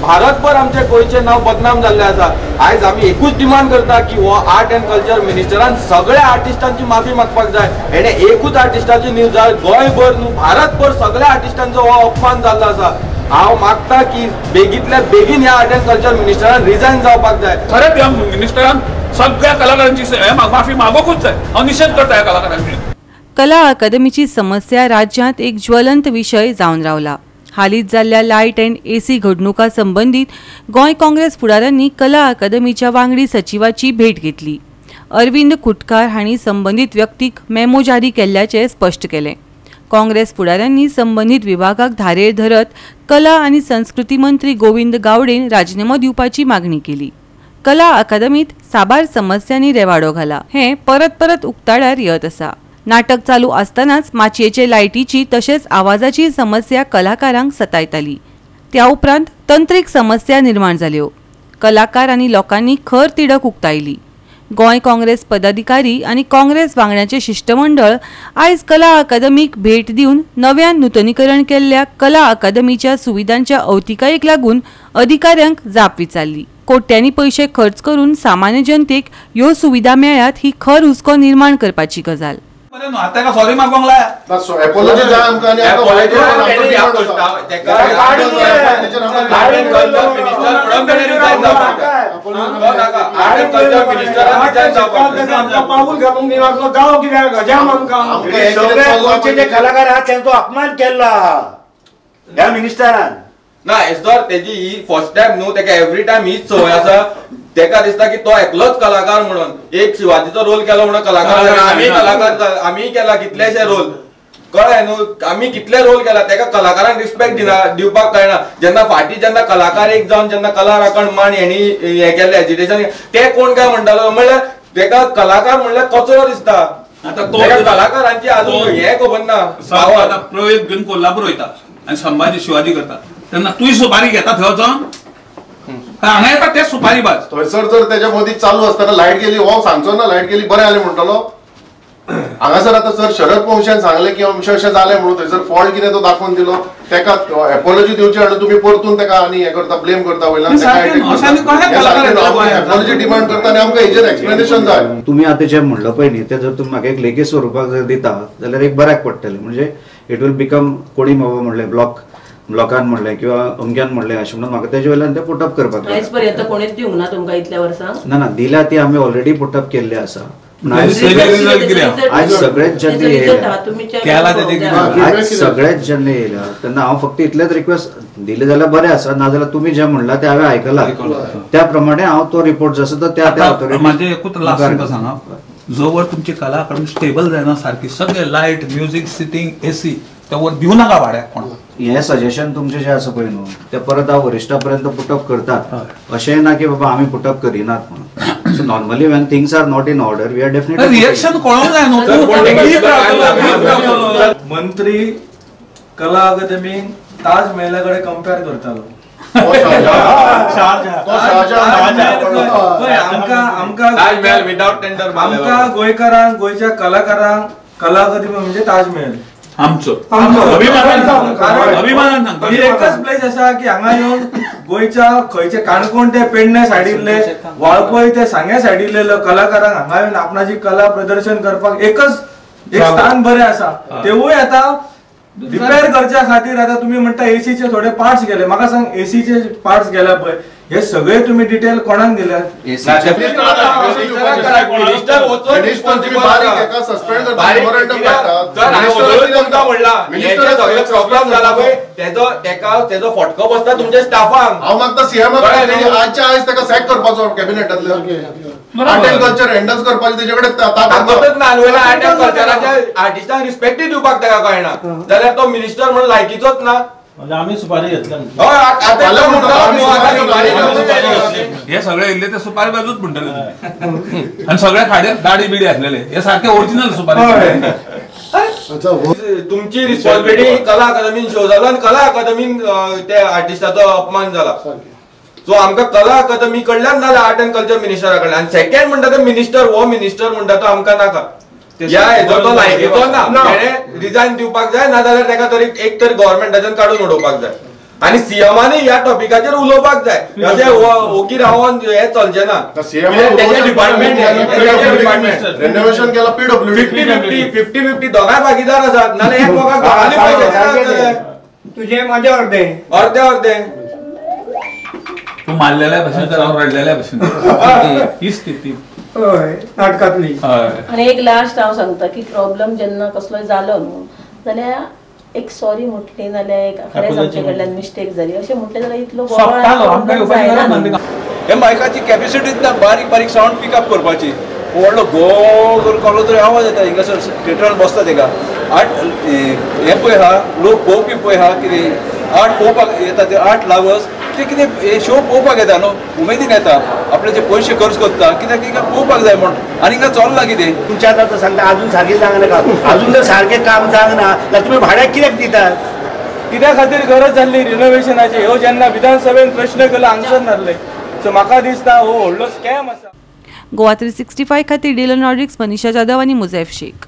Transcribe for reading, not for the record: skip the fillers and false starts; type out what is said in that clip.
भारतभर आमचे गोयचे नाव बदनाम जाल्ले आसा। आयज आमी एकूच डिमांड करता की हो आर्ट एंड कल्चर मिनिस्टरान सगळ्या आर्टिस्टांची माफी मागपाक जाय। हेणे एकूच आर्टिस्टाची न्यूज जाय, गोंयभर न्हू भारतभर सगळ्या आर्टिस्टांचो हो अपमान जाल्लो आसा। हांव मागता की बेगींतल्या बेगीन ह्या आर्ट एंड कल्चर मिनिस्टरान रिजायन जावपाक जाय। खरेंच ह्या मिनिस्टरान सगळ्या कलाकारांची माफी मागोकूच जाय। हांव निशेध करता ह्या कलाकारांची। कला अकादमीची समस्या राज्यांत एक ज्वलंत विशय जावन रावला। हालींच जाल्ल्या लायट अँड एसी घडणुका संबंधीत गोंय काँग्रेस फुडाऱ्यांनी कला अकादमीच्या वांगडी सचिवाची भेट घेतली। अरविंद कुटकार हांणी संबंधीत व्यक्तीक मेमो जारी केल्ल्याचे स्पश्ट केले। काँग्रेस फुडाऱ्यांनी संबंधीत विभागाक धारेर धरत कला आनी संस्कृती मंत्री गोविंद गावडेन राजीनामो दिवपाची मागणी केली। कला अकादमीत साबार समस्यांनी रेवाडो घाला, हें परत परत उक्ताडार येत आसा। नाटक चालू आसतनाच माचयेचे लायटीची तशेंच आवाजाची समस्या कलाकारांक सतायताली। त्या उपरांत तंत्रीक समस्या निर्माण जाल्यो। कलाकार आनी लोकांनी खर तिडक उक्तायली। गोंय काँग्रेस पदाधिकारी आनी काँग्रेस वांगड्याचे शिष्टमंडळ आयज कला अकादमीक भेट दिवन नव्यान नूतनीकरण केल्ल्या कला अकादमीच्या सुविधांच्या अवतिकायेक लागून अधिकाऱ्यांक जाप विचारली। कोट्यांनी पैसे खर्च करून सामान्य जनतेक ह्यो सुविधा मेळ्ळ्यात ही खर हुस्को निर्माण करपाची गजाल। आता का सॉरी मागोंक लाया एपोलॉजी जाय आमकां आनी कलाकार आहात त्यांचो अपमान केला ह्या मिनिस्टरान। ना एसदोर तेजी ही फर्स्ट टाइम न्हू, तेका एवरी टाइम हीच संवय आसा। तेका दिसता की तो एकलोच कलाकार म्हणून, एक शिवाजीचो रोल केलो म्हणून कलाकार आमी कलाकार आमी केला कितलेशे रोल कळ्ळें न्हू, आमी कितले रोल केला। तेका कलाकारांक रिस्पेक्ट दिवपाक कळना। जेन्ना फाटी जेन्ना कलाकार एक जावन जेन्ना कला राखण मान हेणी हे केलें एजिटेशन, ते कोण काय म्हणटालो म्हणल्यार तेका कलाकार म्हणल्यार कचरो दिसता। आता तो कलाकारांची अजून हे खबर ना। आता प्रयोग घेवन कोल्हापूर वयता आनी संभाजी शिवाजी करता तेन्ना तुय सुपारी घेता थंय वचोन हांगा येता ते सुपारी बाज थंयसर जर तेच्या मदीं चालू आसतना लायट गेली, हो सांगचो ना लायट गेली बरें जालें म्हणटलो। हांगासर आतां सर शरद पवारान सांगलें की अशें अशें जालें म्हणून थंयसर फॉल्ट कितें तो दाखोवन दिलो, तेका एपोलॉजी दिवची आनी तुमी परतून तेका आनी हें करता, ब्लेम करता वयल्यान एपोलॉजी डिमांड करता आनी आमकां हेजेर एक्सप्लेनेशन जाय। तुम्ही आता जे म्हणलं पळय न्ही ते जर तुम्ही म्हाका एक लेखी स्वरुपाक जर दिता जाल्यार एक बऱ्याक पडटलें। म्हणजे इट वील बिकम कोणी बाबा म्हणलें ब्लॉकान म्हणलें किंवा अमक्यान म्हणलें अशें म्हणून म्हाका तेजे वयल्यान ते पुटअप करपाक आयज पर्यंत कोणेच दिवंक ना तुमकां इतल्या वर्सां। ना दिल्या ती आमी ऑलरेडी पुटअप केल्ले आसा। आज सगळेच जेन्ना येयल्या तेन्ना हांव फक्त इतलेच रिक्वेस्ट दिले जाल्यार बरें आसा, ना जाल्यार तुमी जे म्हणला ते हांवें आयकलां त्या प्रमाणे हांव तो रिपोर्ट जो आसा तो त्या ऑथॉरिटी म्हणजे एकूच लास्ट तुमकां सांगा, जोवर तुमची कला अकादमी स्टेबल जायना सारकी सगळे लायट म्युझिक सिटींग एसी त्यावर दिवू नाका भाड्याक कोण। हे सजेशन तुमचे जे आसा पळय न्हू ते परत हांव वरिश्ठापर्यंत पुटअप करतात, अशें ना की बाबा आमी पुटअप करिनात म्हणून। So normally when things are not in order we are definitely reaction कळोंक जाय न्हू। मंत्री कला अकादमी ताज महला कडेन कंपेर करतालो। आमकां गोंयकारांक गोंयच्या कलाकारांक कला अकादमी म्हणजे ताज महल आमचो अभिमानान सांगता। एकच प्लेस आसा की हांगा येवन गोंयच्या खंयचे काणकोण ते पेडणे सायडीतले, वाळपय ते सांग्या सायडीतले कलाकारांक हांगा येवन आपणाची कला प्रदर्शन करपाक एकच एक स्थान बरें आसा। तेवूय आता रिपेअर करच्या खातीर आता तुम्ही म्हणता एसीचे थोडे पार्ट्स गेले, म्हाका सांग एसीचे पार्ट्स गेला पळय हे सगळे तुम्ही डिटेल कोणाक दिल्यात? फटको बसता तुमच्या स्टाफांक। हांव मागता सीएम आजच्या आयज ताका सॅक करपाचो कॅबिनेटांतले आर्ट एंड कल्चर हँडल करपाचे तेजे कडेन ताकदच ना। आर्ट एंड कल्चराच्या आर्टिस्टांक रिस्पेक्ट दिवपाक ताका कळना जाल्यार तो मिनिस्टर म्हणून लायकीचोच ना। आम्ही सुपारी घेतल्या हे सगळे इल्ले ते सुपारी बाजूच म्हणटले आणि सगळ्या खाड्यात दाढी बिडी घातलेले हे सारखे ओरिजिनल सुपारी। तुमची रिस्पॉन्सिबिलिटी कला अकादमीन शो जालो आनी कला अकादमीन त्या आर्टिस्टाचो अपमान जाला। सो आमकां कला अकादमी कडल्यान नाल्यार आर्ट एंड कल्चर मिनिस्टरा कडल्यान। आनी सेकंड म्हणटा तो मिनिस्टर हो मिनिस्टर म्हणटा तो आमकां नाका, या हेजो तो लायकीचो ना, तेणे रिजायन दिवपाक जाय ना जाल्यार ताका तरी एक तरी गव्हर्नमेंटाच्यान काडून उडोवपाक जाय। आणि सीएमानी ह्या टॉपिकाचेर उलोवपाक जाय अशें ओगी रावन हे चलचें ना डिपार्टमेंट रेनोवेशन केला पीडब्ल्यूडी 50-50 दोगांय भागीदार आसात नाल्यार एकमेकाक घाली पाहिजे तुझे माझे अर्धे अर्धे तू मारलेल्या भाषेन तर हांव रडलेल्या भाषेन ही स्थिती होय नाटकातली. आणि एक लास्ट हांव सांगता की प्रॉब्लेम जेन्ना कसलोय जालो न्हू जाल्यार एक सॉरी म्हटली नाल्यार एक खरेंच आमचे कडल्यान मिस्टेक जाली अशें म्हटलें जाल्यार इतलो हे मायकाची कॅपॅसिटी बारीक बारीक सावंड पिकअप करपाची व्हडलो गो करून कालो तरी आवाज येता हिंगासर थिएटरान बसता तेका आठ हे पळय आहा लोक पळोवपी पळय आहा कितें आठ पळोवपाक येता ते 8 लावर्स ते कितें शो पळोवपाक येता न्हू उमेदीन येता आपले जे पयशे खर्च करता कित्याक पळोवपाक जाय म्हण आनी हिंगा चल्ला कितें तुमच्या आतां सांगता अजून सारकें जावंक नाका अजून जर सारकें काम जावंक ना जाल्यार तुमी भाड्याक कित्याक दितात कित्या खातीर गरज जाल्ली रिनोवेशनाची ह्यो जेन्ना विधानसभेन प्रश्न केलो आन्सर नासले सो म्हाका दिसता हो व्हडलो स्कॅम आसा. गोवा 365 खातीर डिलन नॉर्डिक्स, मनीषा जाधव आनी मुझैफ शेख.